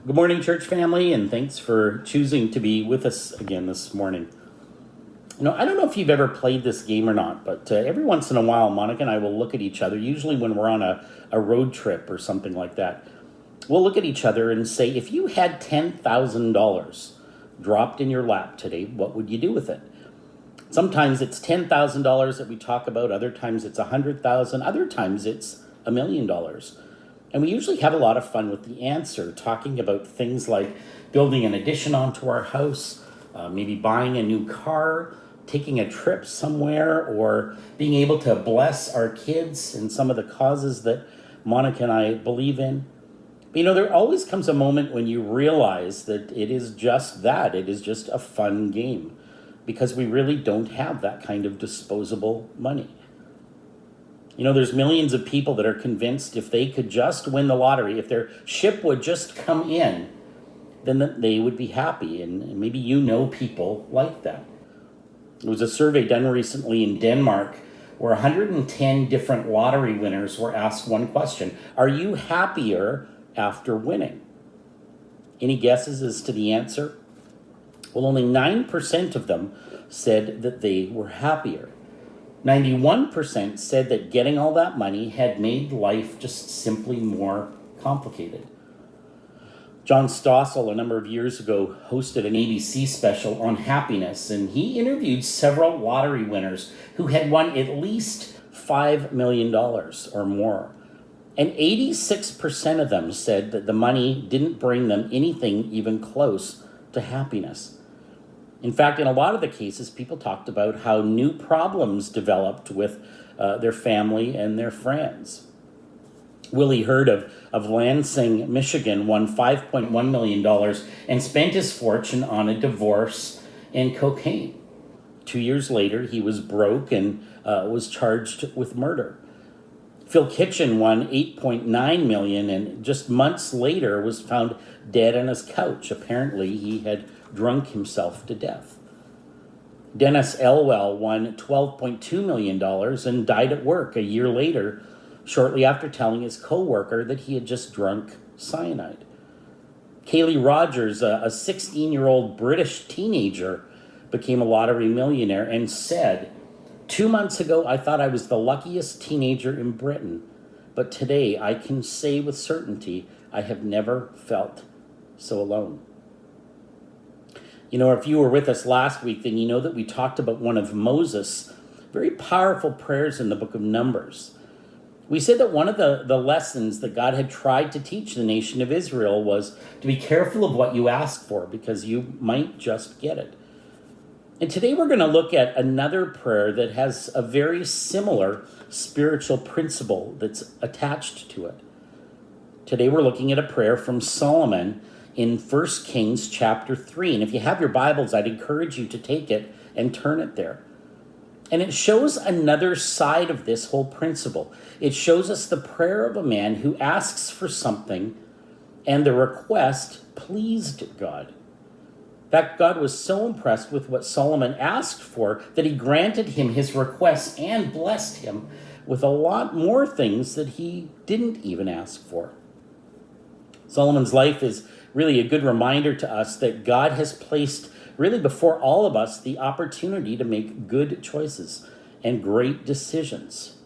Good morning, church family, and thanks for choosing to be with us again this morning. I don't know if you've ever played this game or not, but every once in a while, Monica and I will look at each other, usually when we're on a road trip or something like that. We'll look at each other and say, if you had $10,000 dropped in your lap today, what would you do with it? Sometimes it's $10,000 that we talk about, other times it's $100,000, other times it's $1 million. And we usually have a lot of fun with the answer, talking about things like building an addition onto our house, maybe buying a new car, taking a trip somewhere, or being able to bless our kids in some of the causes that Monica and I believe in. But there always comes a moment when you realize that it is just that. It is just a fun game, because we really don't have that kind of disposable money. There's millions of people that are convinced if they could just win the lottery, if their ship would just come in, then they would be happy. And maybe people like that. There was a survey done recently in Denmark where 110 different lottery winners were asked one question: are you happier after winning? Any guesses as to the answer? Well, only 9% of them said that they were happier. 91% said that getting all that money had made life just simply more complicated. John Stossel, a number of years ago, hosted an ABC special on happiness, and he interviewed several lottery winners who had won at least $5 million or more. And 86% of them said that the money didn't bring them anything even close to happiness. In fact, in a lot of the cases, people talked about how new problems developed with their family and their friends. Willie Hurd of Lansing, Michigan, won $5.1 million and spent his fortune on a divorce and cocaine. 2 years later, he was broke and was charged with murder. Phil Kitchen won $8.9 million and just months later was found dead on his couch. Apparently, he had drunk himself to death. Dennis Elwell won $12.2 million and died at work a year later, shortly after telling his co-worker that he had just drunk cyanide. Kaylee Rogers, a 16-year-old British teenager, became a lottery millionaire and said, 2 months ago, I thought I was the luckiest teenager in Britain, but today I can say with certainty I have never felt so alone. If you were with us last week, then you know that we talked about one of Moses' very powerful prayers in the book of Numbers. We said that one of the lessons that God had tried to teach the nation of Israel was to be careful of what you ask for, because you might just get it. And today we're going to look at another prayer that has a very similar spiritual principle that's attached to it. Today we're looking at a prayer from Solomon in 1 Kings chapter 3. And if you have your Bibles, I'd encourage you to take it and turn it there. And it shows another side of this whole principle. It shows us the prayer of a man who asks for something, and the request pleased God. In fact, God was so impressed with what Solomon asked for that he granted him his request and blessed him with a lot more things that he didn't even ask for. Solomon's life is really a good reminder to us that God has placed really before all of us the opportunity to make good choices and great decisions.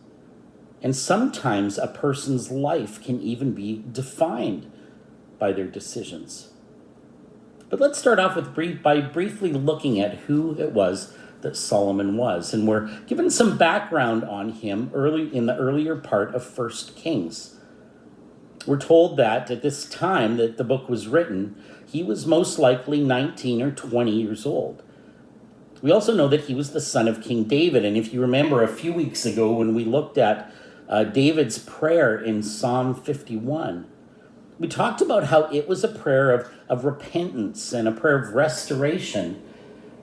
And sometimes a person's life can even be defined by their decisions. But let's start off by briefly looking at who it was that Solomon was. And we're given some background on him in the earlier part of 1 Kings. We're told that at this time that the book was written, he was most likely 19 or 20 years old. We also know that he was the son of King David. And if you remember a few weeks ago when we looked at David's prayer in Psalm 51, we talked about how it was a prayer of repentance and a prayer of restoration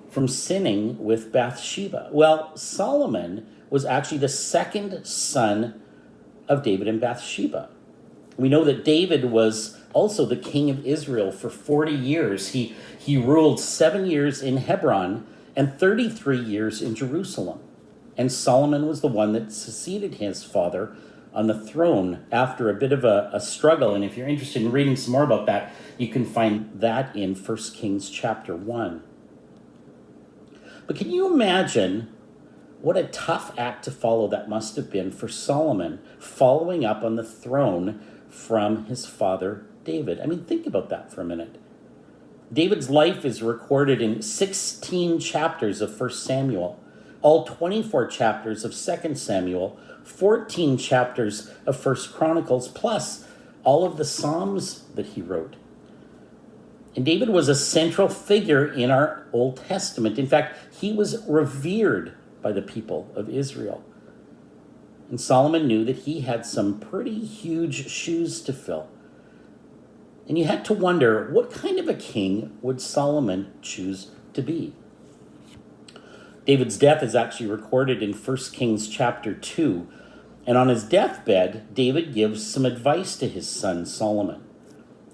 from sinning with Bathsheba. Well, Solomon was actually the second son of David and Bathsheba. We know that David was also the king of Israel for 40 years. He ruled 7 years in Hebron and 33 years in Jerusalem. And Solomon was the one that succeeded his father on the throne after a bit of a struggle. And if you're interested in reading some more about that, you can find that in 1 Kings chapter 1. But can you imagine what a tough act to follow that must have been for Solomon, following up on the throne from his father David? I mean, think about that for a minute. David's life is recorded in 16 chapters of 1 Samuel, all 24 chapters of 2 Samuel, 14 chapters of 1 Chronicles, plus all of the Psalms that he wrote. And David was a central figure in our Old Testament. In fact, he was revered by the people of Israel. And Solomon knew that he had some pretty huge shoes to fill. And you had to wonder, what kind of a king would Solomon choose to be? David's death is actually recorded in 1 Kings chapter 2. And on his deathbed, David gives some advice to his son Solomon.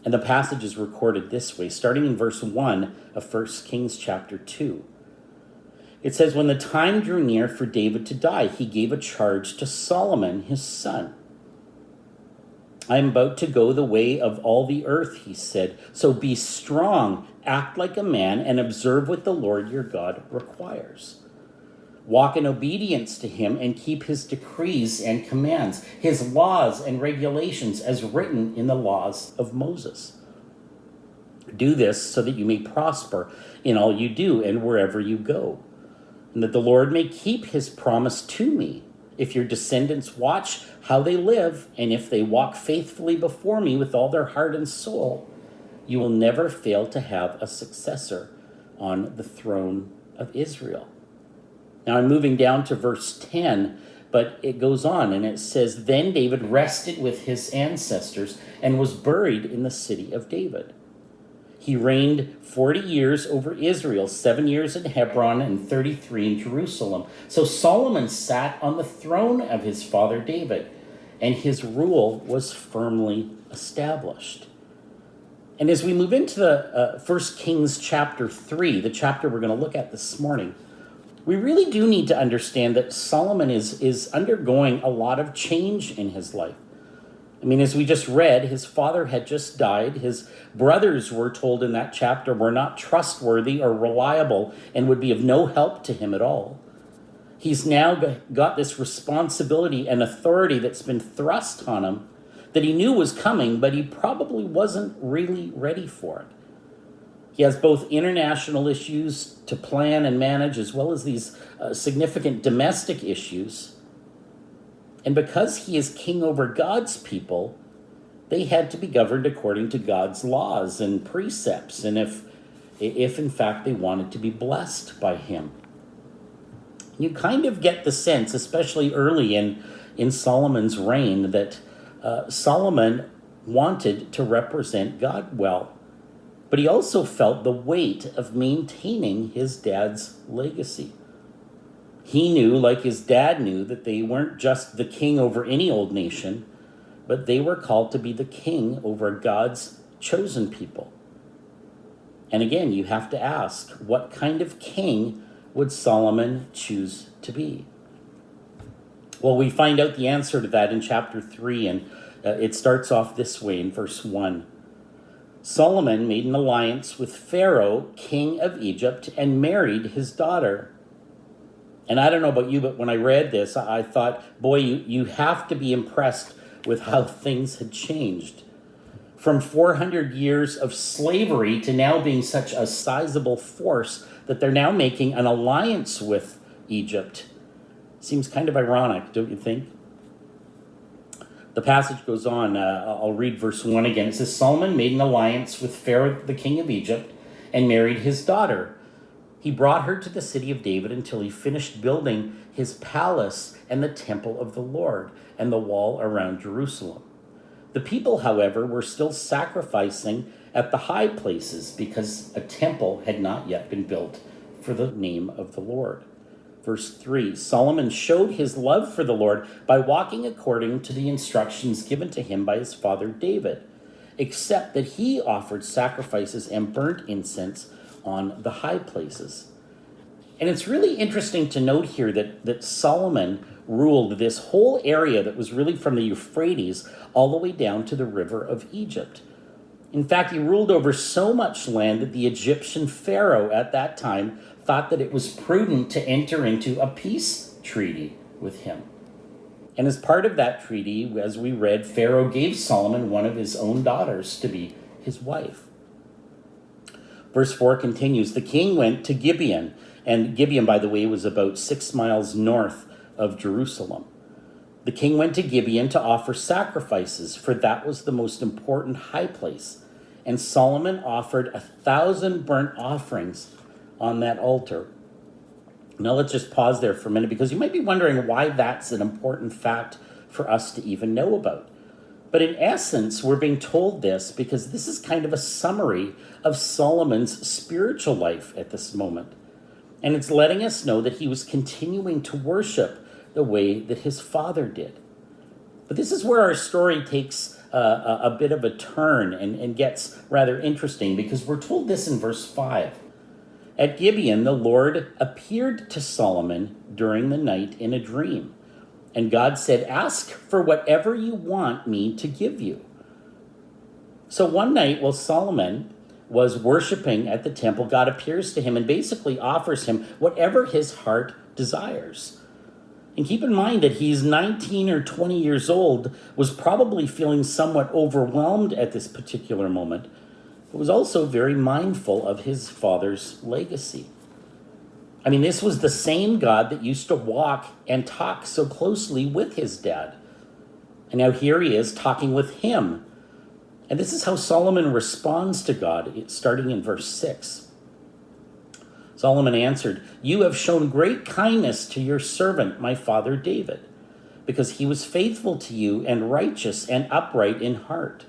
And the passage is recorded this way, starting in verse 1 of 1 Kings chapter 2. It says, "When the time drew near for David to die, he gave a charge to Solomon, his son. 'I am about to go the way of all the earth,' he said. 'So be strong, act like a man, and observe what the Lord your God requires. Walk in obedience to him and keep his decrees and commands, his laws and regulations as written in the laws of Moses. Do this so that you may prosper in all you do and wherever you go, and that the Lord may keep his promise to me. If your descendants watch how they live, and if they walk faithfully before me with all their heart and soul, you will never fail to have a successor on the throne of Israel.'" Now I'm moving down to verse 10, but it goes on and it says, "Then David rested with his ancestors and was buried in the city of David. He reigned 40 years over Israel, 7 years in Hebron and 33 in Jerusalem. So Solomon sat on the throne of his father David, and his rule was firmly established." And as we move into the 1 Kings chapter 3, the chapter we're going to look at this morning, we really do need to understand that Solomon is undergoing a lot of change in his life. I mean, as we just read, his father had just died. His brothers, were told in that chapter, were not trustworthy or reliable and would be of no help to him at all. He's now got this responsibility and authority that's been thrust on him that he knew was coming, but he probably wasn't really ready for it. He has both international issues to plan and manage, as well as these significant domestic issues. And because he is king over God's people, they had to be governed according to God's laws and precepts, and if in fact they wanted to be blessed by him. You kind of get the sense, especially early in Solomon's reign, that Solomon wanted to represent God well. But he also felt the weight of maintaining his dad's legacy. He knew, like his dad knew, that they weren't just the king over any old nation, but they were called to be the king over God's chosen people. And again, you have to ask, what kind of king would Solomon choose to be? Well, we find out the answer to that in chapter 3, and it starts off this way in verse 1. "Solomon made an alliance with Pharaoh, king of Egypt, and married his daughter." And I don't know about you, but when I read this, I thought, boy, you have to be impressed with how things had changed. From 400 years of slavery to now being such a sizable force that they're now making an alliance with Egypt. Seems kind of ironic, don't you think? The passage goes on. I'll read verse 1 again. It says, "Solomon made an alliance with Pharaoh, the king of Egypt, and married his daughter. He brought her to the city of David until he finished building his palace and the temple of the Lord and the wall around Jerusalem. The people, however, were still sacrificing at the high places because a temple had not yet been built for the name of the Lord." Verse 3, "Solomon showed his love for the Lord by walking according to the instructions given to him by his father David, except that he offered sacrifices and burnt incense on the high places. And it's really interesting to note here that Solomon ruled this whole area that was really from the Euphrates all the way down to the river of Egypt. In fact, he ruled over so much land that the Egyptian pharaoh at that time thought that it was prudent to enter into a peace treaty with him. And as part of that treaty, as we read, Pharaoh gave Solomon one of his own daughters to be his wife. Verse 4 continues, the king went to Gibeon, and Gibeon, by the way, was about 6 miles north of Jerusalem. The king went to Gibeon to offer sacrifices, for that was the most important high place. And Solomon offered 1,000 burnt offerings on that altar. Now let's just pause there for a minute, because you might be wondering why that's an important fact for us to even know about. But in essence, we're being told this because this is kind of a summary of Solomon's spiritual life at this moment. And it's letting us know that he was continuing to worship the way that his father did. But this is where our story takes a bit of a turn and gets rather interesting, because we're told this in verse 5. At Gibeon, the Lord appeared to Solomon during the night in a dream. And God said, ask for whatever you want me to give you. So one night while Solomon was worshiping at the temple, God appears to him and basically offers him whatever his heart desires. And keep in mind that he's 19 or 20 years old, was probably feeling somewhat overwhelmed at this particular moment, but was also very mindful of his father's legacy. I mean, this was the same God that used to walk and talk so closely with his dad. And now here he is talking with him. And this is how Solomon responds to God, starting in verse 6. Solomon answered, you have shown great kindness to your servant, my father David, because he was faithful to you and righteous and upright in heart.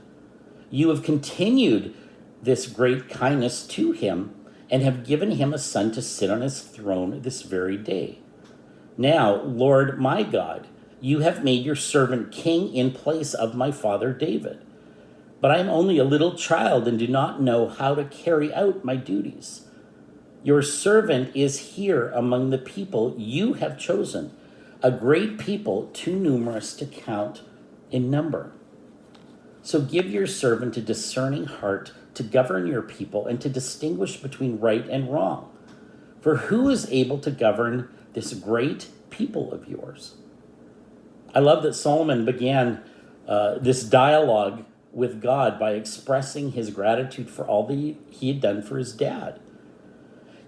You have continued this great kindness to him and have given him a son to sit on his throne this very day. Now, Lord my God, you have made your servant king in place of my father David. But I am only a little child and do not know how to carry out my duties. Your servant is here among the people you have chosen, a great people too numerous to count in number. So give your servant a discerning heart to govern your people and to distinguish between right and wrong. For who is able to govern this great people of yours? I love that Solomon began this dialogue with God by expressing his gratitude for all that he had done for his dad.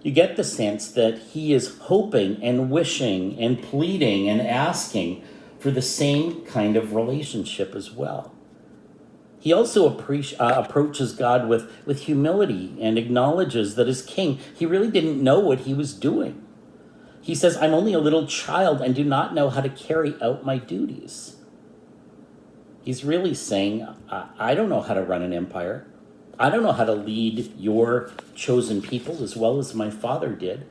You get the sense that he is hoping and wishing and pleading and asking for the same kind of relationship as well. He also approaches God with humility and acknowledges that as king, he really didn't know what he was doing. He says, I'm only a little child and do not know how to carry out my duties. He's really saying, I don't know how to run an empire. I don't know how to lead your chosen people as well as my father did.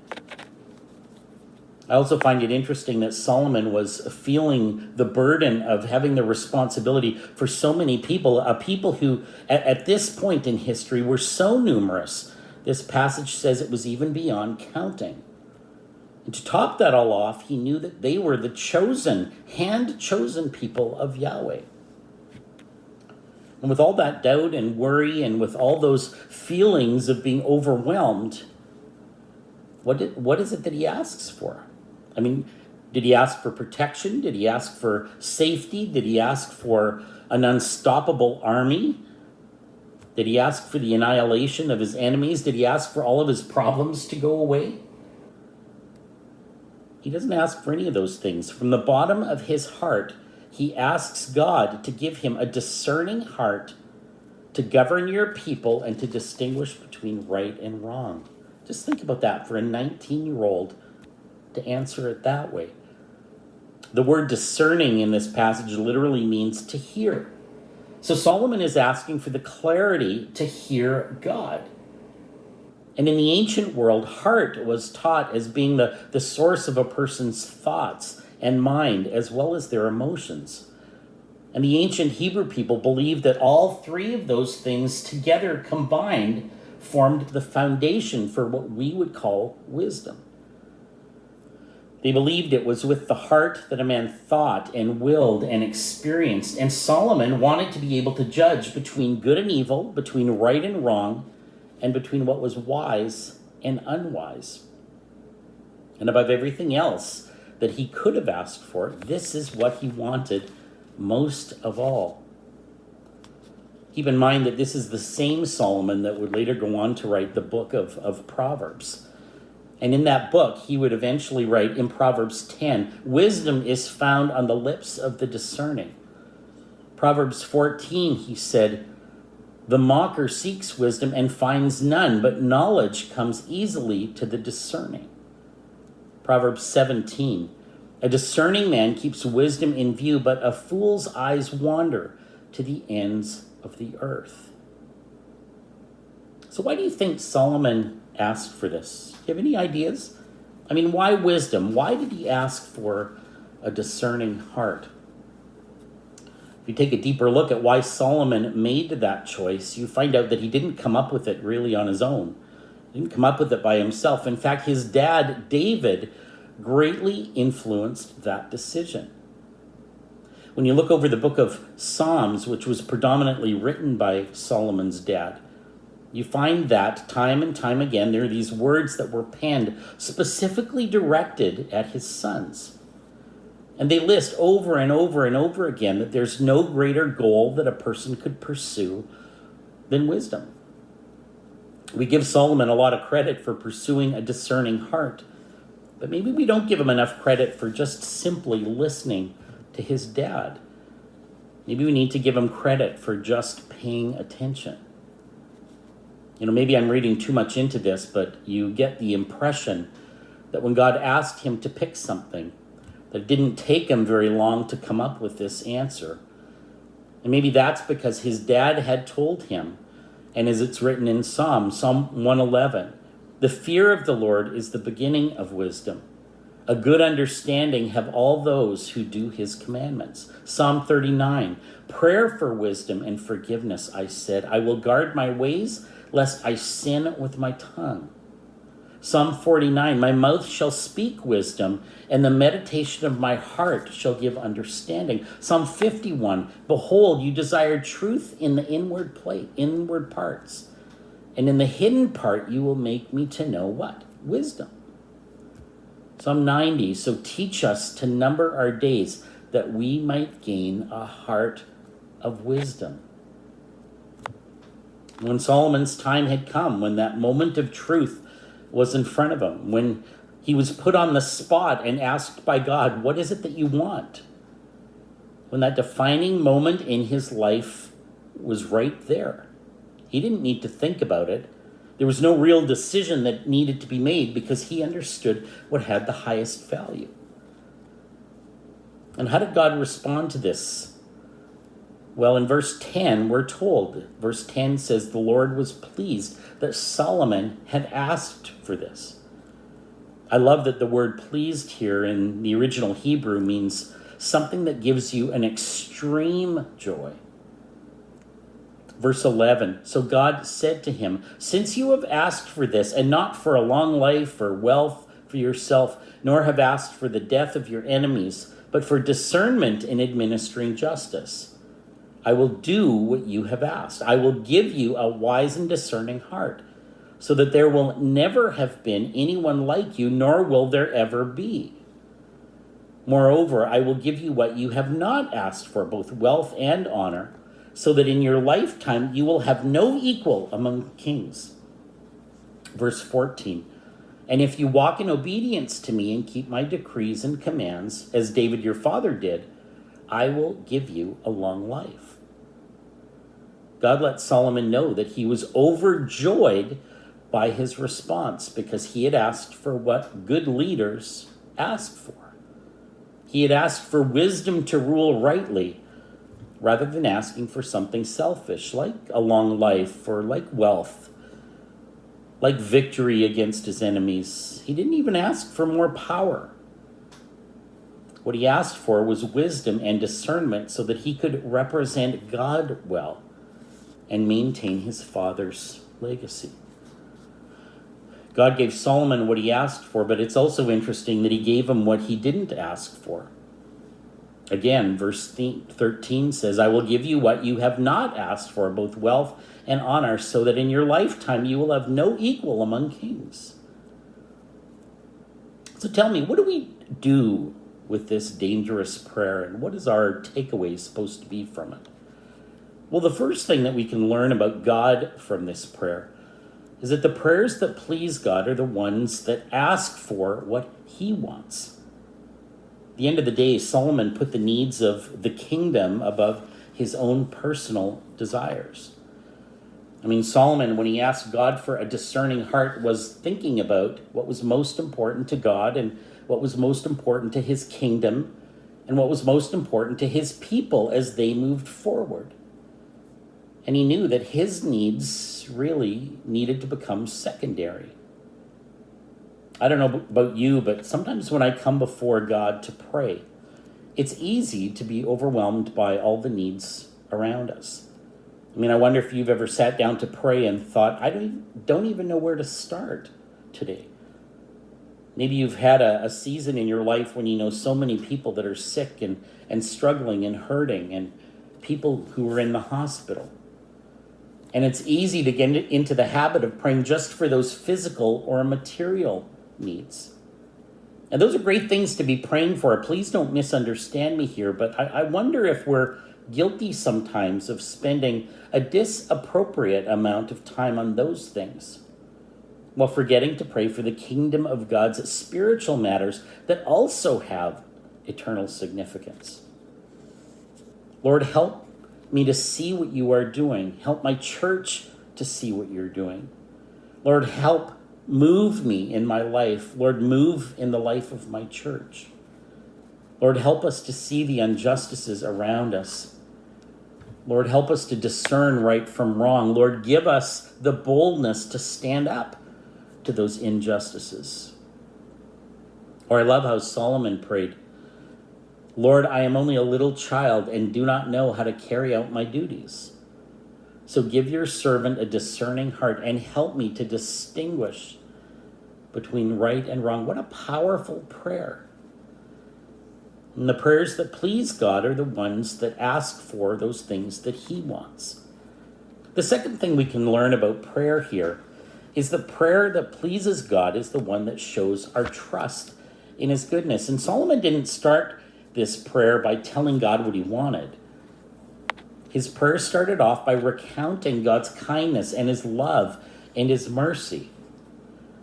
I also find it interesting that Solomon was feeling the burden of having the responsibility for so many people, people who at this point in history were so numerous. This passage says it was even beyond counting. And to top that all off, he knew that they were the chosen, hand-chosen people of Yahweh. And with all that doubt and worry and with all those feelings of being overwhelmed, what is it that he asks for? I mean, did he ask for protection? Did he ask for safety? Did he ask for an unstoppable army? Did he ask for the annihilation of his enemies? Did he ask for all of his problems to go away? He doesn't ask for any of those things. From the bottom of his heart, he asks God to give him a discerning heart to govern your people and to distinguish between right and wrong. Just think about that for a 19-year-old to answer it that way. The word discerning in this passage literally means to hear. So Solomon is asking for the clarity to hear God. And in the ancient world, heart was taught as being the source of a person's thoughts and mind, as well as their emotions. And the ancient Hebrew people believed that all three of those things together combined formed the foundation for what we would call wisdom. They believed it was with the heart that a man thought and willed and experienced. And Solomon wanted to be able to judge between good and evil, between right and wrong, and between what was wise and unwise. And above everything else that he could have asked for, this is what he wanted most of all. Keep in mind that this is the same Solomon that would later go on to write the book of Proverbs. And in that book, he would eventually write in Proverbs 10, wisdom is found on the lips of the discerning. Proverbs 14, he said, the mocker seeks wisdom and finds none, but knowledge comes easily to the discerning. Proverbs 17, a discerning man keeps wisdom in view, but a fool's eyes wander to the ends of the earth. So why do you think Solomon asked for this? Do you have any ideas? I mean, why wisdom? Why did he ask for a discerning heart? If you take a deeper look at why Solomon made that choice, you find out that he didn't come up with it really on his own. He didn't come up with it by himself. In fact, his dad, David, greatly influenced that decision. When you look over the book of Psalms, which was predominantly written by Solomon's dad, you find that time and time again, there are these words that were penned specifically directed at his sons. And they list over and over and over again that there's no greater goal that a person could pursue than wisdom. We give Solomon a lot of credit for pursuing a discerning heart, but maybe we don't give him enough credit for just simply listening to his dad. Maybe we need to give him credit for just paying attention. Maybe I'm reading too much into this, but you get the impression that when God asked him to pick something, that it didn't take him very long to come up with this answer. And maybe that's because his dad had told him, and as it's written in Psalm 111, the fear of the Lord is the beginning of wisdom. A good understanding have all those who do his commandments. Psalm 39, prayer for wisdom and forgiveness, I said. I will guard my ways, lest I sin with my tongue. Psalm 49, my mouth shall speak wisdom, and the meditation of my heart shall give understanding. Psalm 51, behold, you desire truth in the inward parts, and in the hidden part you will make me to know what? Wisdom. Psalm 90, so teach us to number our days, that we might gain a heart of wisdom. When Solomon's time had come, when that moment of truth was in front of him, when he was put on the spot and asked by God, what is it that you want? When that defining moment in his life was right there. He didn't need to think about it. There was no real decision that needed to be made because he understood what had the highest value. And how did God respond to this? Well, in verse 10, we're told, verse 10 says, the Lord was pleased that Solomon had asked for this. I love that the word pleased here in the original Hebrew means something that gives you an extreme joy. Verse 11, so God said to him, since you have asked for this, and not for a long life or wealth for yourself, nor have asked for the death of your enemies, but for discernment in administering justice, I will do what you have asked. I will give you a wise and discerning heart, so that there will never have been anyone like you, nor will there ever be. Moreover, I will give you what you have not asked for, both wealth and honor, so that in your lifetime you will have no equal among kings. Verse 14, and if you walk in obedience to me and keep my decrees and commands, as David your father did, I will give you a long life. God let Solomon know that he was overjoyed by his response because he had asked for what good leaders ask for. He had asked for wisdom to rule rightly rather than asking for something selfish like a long life or like wealth, like victory against his enemies. He didn't even ask for more power. What he asked for was wisdom and discernment so that he could represent God well and maintain his father's legacy. God gave Solomon what he asked for, but it's also interesting that he gave him what he didn't ask for. Again, verse 13 says, I will give you what you have not asked for, both wealth and honor, so that in your lifetime you will have no equal among kings. So tell me, what do we do with this dangerous prayer, and what is our takeaway supposed to be from it? Well, the first thing that we can learn about God from this prayer is that the prayers that please God are the ones that ask for what he wants. At the end of the day, Solomon put the needs of the kingdom above his own personal desires. I mean, Solomon, when he asked God for a discerning heart, was thinking about what was most important to God and what was most important to his kingdom and what was most important to his people as they moved forward. And he knew that his needs really needed to become secondary. I don't know about you, but sometimes when I come before God to pray, it's easy to be overwhelmed by all the needs around us. I mean, I wonder if you've ever sat down to pray and thought, I don't even know where to start today. Maybe you've had a season in your life when you know so many people that are sick and struggling and hurting, and people who are in the hospital. And it's easy to get into the habit of praying just for those physical or material needs. And those are great things to be praying for. Please don't misunderstand me here, but I wonder if we're guilty sometimes of spending a disappropriate amount of time on those things, while forgetting to pray for the kingdom of God's spiritual matters that also have eternal significance. Lord, help me to see what you are doing. Help my church to see what you're doing. Lord, help move me in my life. Lord, move in the life of my church. Lord, help us to see the injustices around us. Lord, help us to discern right from wrong. Lord, give us the boldness to stand up to those injustices. Or I love how Solomon prayed, Lord, I am only a little child and do not know how to carry out my duties. So give your servant a discerning heart and help me to distinguish between right and wrong. What a powerful prayer. And the prayers that please God are the ones that ask for those things that he wants. The second thing we can learn about prayer here is the prayer that pleases God is the one that shows our trust in his goodness. And Solomon didn't start this prayer by telling God what he wanted. His prayer started off by recounting God's kindness and his love and his mercy.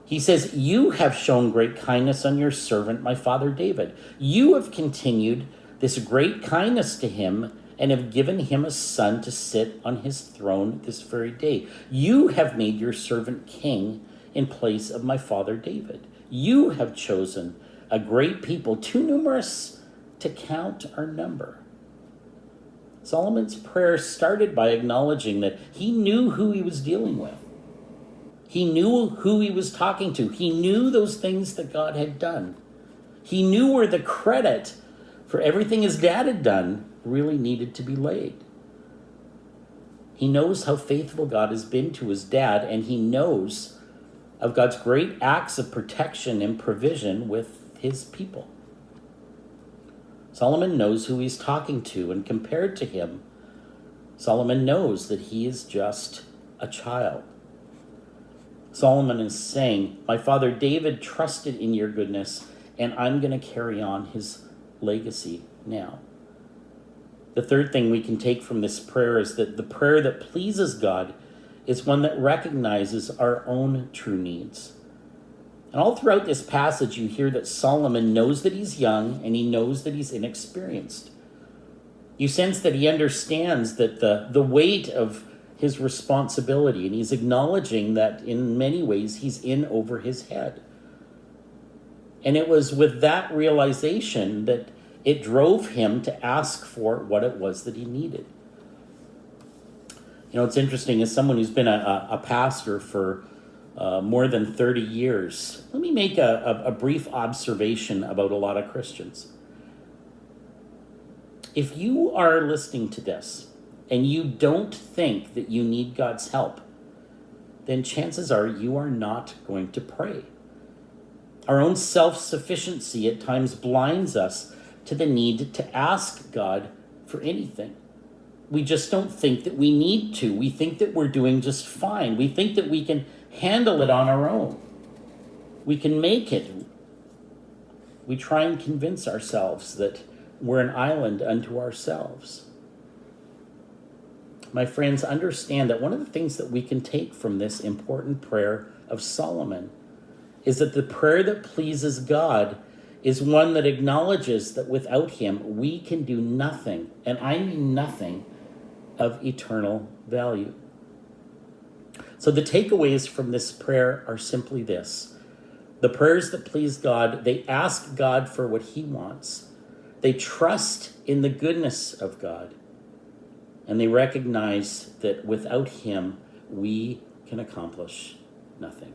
He says, you have shown great kindness on your servant, my father David. You have continued this great kindness to him and have given him a son to sit on his throne this very day. You have made your servant king in place of my father David. You have chosen a great people, too numerous to count our number. Solomon's prayer started by acknowledging that he knew who he was dealing with. He knew who he was talking to. He knew those things that God had done. He knew where the credit for everything his dad had done really needed to be laid. He knows how faithful God has been to his dad, and he knows of God's great acts of protection and provision with his people. Solomon knows who he's talking to, and compared to him, Solomon knows that he is just a child. Solomon is saying, my father David trusted in your goodness, and I'm going to carry on his legacy now. The third thing we can take from this prayer is that the prayer that pleases God is one that recognizes our own true needs. And all throughout this passage, you hear that Solomon knows that he's young and he knows that he's inexperienced. You sense that he understands that the weight of his responsibility, and he's acknowledging that in many ways he's in over his head. And it was with that realization that it drove him to ask for what it was that he needed. You know, it's interesting, as someone who's been a pastor for more than 30 years, let me make a brief observation about a lot of Christians. If you are listening to this and you don't think that you need God's help, then chances are you are not going to pray. Our own self-sufficiency at times blinds us to the need to ask God for anything. We just don't think that we need to. We think that we're doing just fine. We think that we can handle it on our own. We can make it. We try and convince ourselves that we're an island unto ourselves. My friends, understand that one of the things that we can take from this important prayer of Solomon is that the prayer that pleases God is one that acknowledges that without him we can do nothing, and I mean nothing, of eternal value. So the takeaways from this prayer are simply this. The prayers that please God, they ask God for what he wants. They trust in the goodness of God. And they recognize that without him, we can accomplish nothing.